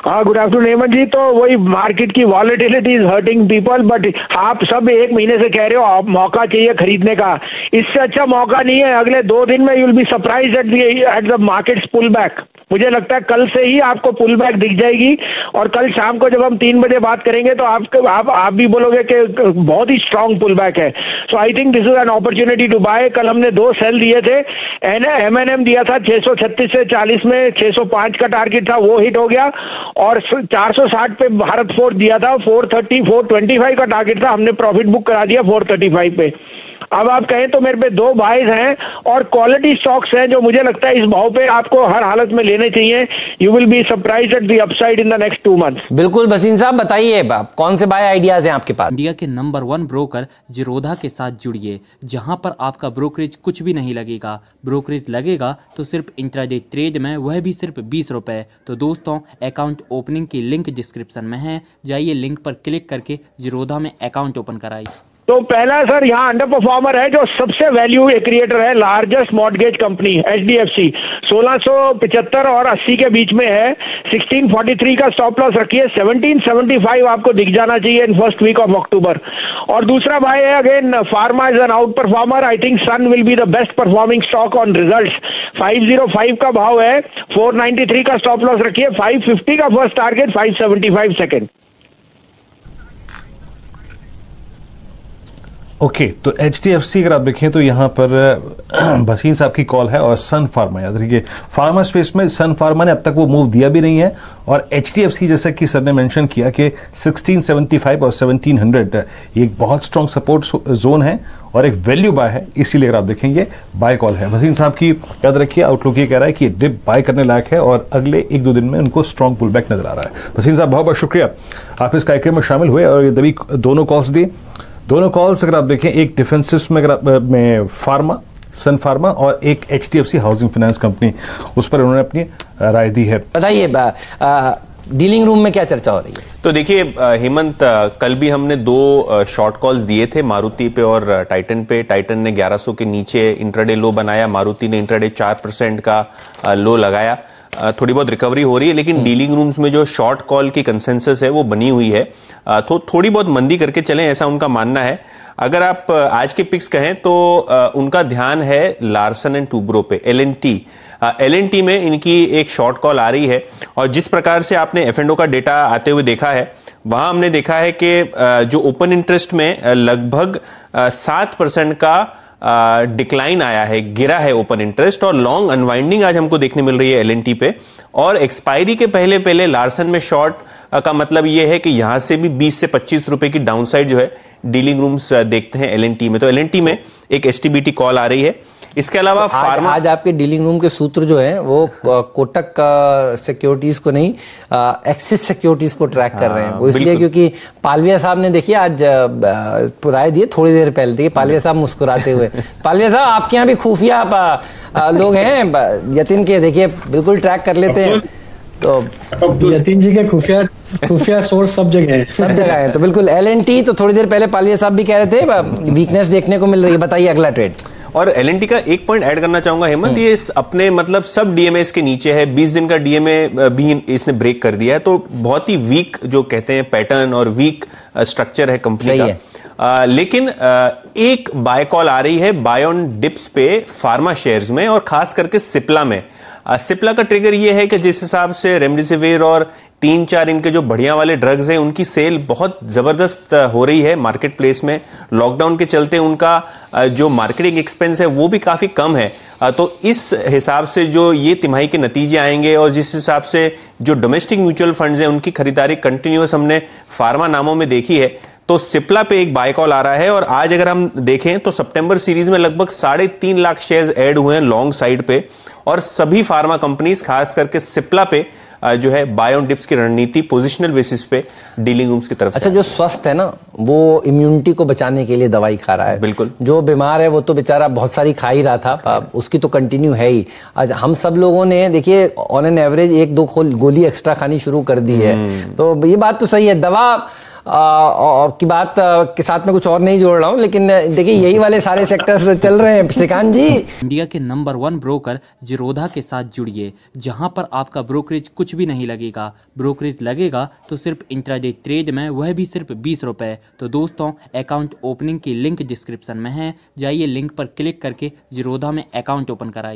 हाँ, good afternoon Hemant जी। तो वही मार्केट की volatility is hurting people, but आप सब एक महीने से कह रहे हो आप मौका चाहिए खरीदने का। इससे अच्छा मौका नहीं है। अगले 2 दिन में you will be surprised at the markets pull back. मुझे लगता है कल से ही आपको पुल बैक दिख जाएगी, और कल शाम को जब हम 3 बजे बात करेंगे तो आप भी बोलोगे कि बहुत ही स्ट्रांग पुल बैक है। So I think this is an opportunity to buy. कल हमने 2 सेल दिए थे। एमएनएम दिया था 636 से 40 में, 605 का टारगेट था, वो हिट हो गया। और 460 पे भारत फोर्ज दिया था, 425 का टारगेट था, हमने प्रॉफिट बुक करा दिया 435 पे। अब आप कहें तो मेरे पे 2 बाइज हैं और क्वालिटी स्टॉक्स हैं जो मुझे लगता है इस भाव पे आपको हर हालत में लेने चाहिए। You will be surprised at the upside in the next 2 months. बिल्कुल भसीन साहब, बताइए कौन से बाय आइडियाज हैं आपके पास? इंडिया के नंबर 1 ब्रोकर जीरोधा के साथ जुड़िए, जहां पर आपका ब्रोकरेज कुछ भी नहीं लगेगा। ब्रोकरेज लगेगा तो सिर्फ इंट्राडे ट्रेड में, वह भी सिर्फ 20 रुपए। तो दोस्तों, अकाउंट ओपनिंग की लिंक डिस्क्रिप्शन में है, जाइए लिंक पर क्लिक करके जीरोधा में अकाउंट ओपन कराइए। तो पहला सर यहाँ अंडर परफॉर्मर है जो सबसे वैल्यू क्रिएटर है, लार्जेस्ट मॉर्गेज कंपनी HDFC 1675 और 80 के बीच में है। 1643 का स्टॉप लॉस रखिए, 1775 आपको दिख जाना चाहिए in first week of October. और दूसरा भाई है again pharma is an outperformer. I think Sun will be the best performing stock on results. 505 का भाव है, 493 का स्टॉप लॉस रखिए, 550 का फर्स्ट टारगेट, 575 सेकेंड। ओके, तो HDFC अगर आप देखें तो यहाँ पर भसीन साहब की कॉल है, और सन फार्मा याद रखिए, फार्मा स्पेस में सन फार्मा ने अब तक वो मूव दिया भी नहीं है। और HDFC जैसा कि सर ने मेंशन किया कि 1675 और 1700 ये एक बहुत स्ट्रॉन्ग सपोर्ट जोन है और एक वैल्यू बाय है, इसीलिए अगर आप देखेंगे बाय कॉल है। भसीन साहब की याद रखिए आउटलुक ये कह रहा है कि डिप बाय करने लायक है और अगले 1-2 दिन में उनको स्ट्रॉन्ग पुल बैक नजर आ रहा है। भसीन साहब बहुत बहुत शुक्रिया, आप इस कार्यक्रम में शामिल हुए और ये तभी दोनों कॉल्स दी। दोनों कॉल्स अगर आप देखें, एक डिफेंसिव्स में में फार्मा, सन फार्मा, और एक HDFC हाउसिंग फाइनेंस कंपनी, उस पर उन्होंने अपनी राय दी है। बताइए डीलिंग रूम में क्या चर्चा हो रही है? तो देखिए हेमंत, कल भी हमने 2 शॉर्ट कॉल्स दिए थे, मारुति पे और टाइटन पे। टाइटन ने 1100 के नीचे इंट्राडे लो बनाया, मारुति ने इंट्राडे 4% का लो लगाया। थोड़ी बहुत रिकवरी हो रही है, लेकिन डीलिंग रूम्स में जो शॉर्ट कॉल की कंसेंसस है वो बनी हुई है। तो थोड़ी बहुत मंदी करके चलें, ऐसा उनका मानना है। अगर आप आज के पिक्स कहें तो उनका ध्यान है लार्सन एंड टूब्रो पे, LNT में इनकी एक शॉर्ट कॉल आ रही है। और जिस प्रकार से आपने F&O का डेटा आते हुए देखा है, वहां हमने देखा है कि जो ओपन इंटरेस्ट में लगभग 7% का डिक्लाइन आया है, गिरा है ओपन इंटरेस्ट, और लॉन्ग अनवाइंडिंग आज हमको देखने मिल रही है LNT पे। और एक्सपायरी के पहले पहले लार्सन में शॉर्ट का मतलब यह है कि यहां से भी 20 से 25 रुपए की डाउनसाइड जो है डीलिंग रूम्स देखते हैं LNT में। तो LNT में एक STBT कॉल आ रही है। इसके अलावा फार्मा, आज आपके डीलिंग रूम के सूत्र जो है वो कोटक सिक्योरिटीज को नहीं, एक्सिस सिक्योरिटीज को ट्रैक कर रहे हैं। वो इसलिए क्योंकि पालविया साहब ने देखिए आज राय दिए थोड़ी देर पहले, देखिए पालविया साहब मुस्कुराते हुए। पालविया साहब आपके यहाँ भी खुफिया लोग हैं यतिन के, देखिए बिल्कुल ट्रैक कर लेते हैं। तो यतिन जी के खुफिया सोर्स सब जगह है। तो बिल्कुल LNT, तो थोड़ी देर पहले पालविया साहब भी कह रहे थे वीकनेस देखने को मिल रही है। बताइए अगला ट्रेड। और LNT का एक पॉइंट ऐड करना चाहूंगा हेमंत, ये अपने मतलब सब DMA के नीचे है, 20 दिन का DMA भी इसने ब्रेक कर दिया है। तो बहुत ही वीक जो कहते हैं पैटर्न और वीक स्ट्रक्चर है कंपनी का। लेकिन एक बाय कॉल आ रही है बाय ऑन डिप्स पे फार्मा शेयर्स में, और खास करके सिप्ला में। सिप्ला का ट्रिगर ये है कि जिस हिसाब से रेमडेसिविर और 3-4 इनके जो बढ़िया वाले ड्रग्स हैं उनकी सेल बहुत जबरदस्त हो रही है मार्केट प्लेस में। लॉकडाउन के चलते उनका जो मार्केटिंग एक्सपेंस है वो भी काफी कम है। तो इस हिसाब से जो ये तिमाही के नतीजे आएंगे और जिस हिसाब से जो डोमेस्टिक म्यूचुअल फंड्स हैं उनकी खरीदारी कंटिन्यूअस हमने फार्मा नामों में देखी है, तो सिप्ला पे एक बाय कॉल आ रहा है। और आज अगर हम देखें तो सितंबर सीरीज में लगभग 3.5 लाख शेयर्स ऐड हुए हैं लॉन्ग साइड पे, और सभी फार्मा कंपनीज खास करके सिप्ला पे जो है बाय ऑन डिप्स की रणनीति पोजिशनल बेसिस पे डीलिंग रूम्स की तरफ से। अच्छा, जो स्वस्थ है ना वो इम्यूनिटी को बचाने के लिए दवाई खा रहा है। बिल्कुल। जो बीमार है वो तो बेचारा बहुत सारी खा ही रहा था, उसकी तो कंटिन्यू है ही। आज हम सब लोगों ने देखिए ऑन एन एवरेज 1-2 गोली एक्स्ट्रा खानी शुरू कर दी है। तो ये बात तो सही है, दवा की बात के साथ में कुछ और नहीं जोड़ रहा हूँ, लेकिन देखिए यही वाले सारे सेक्टर्स चल रहे हैं श्रीकांत जी। इंडिया के नंबर 1 ब्रोकर जीरोधा के साथ जुड़िए, जहां पर आपका ब्रोकरेज कुछ भी नहीं लगेगा। ब्रोकरेज लगेगा तो सिर्फ इंट्राडे ट्रेड में, वह भी सिर्फ 20 रुपए। तो दोस्तों, अकाउंट ओपनिंग की लिंक डिस्क्रिप्शन में है, जाइए लिंक पर क्लिक करके जीरोधा में अकाउंट ओपन कराइए।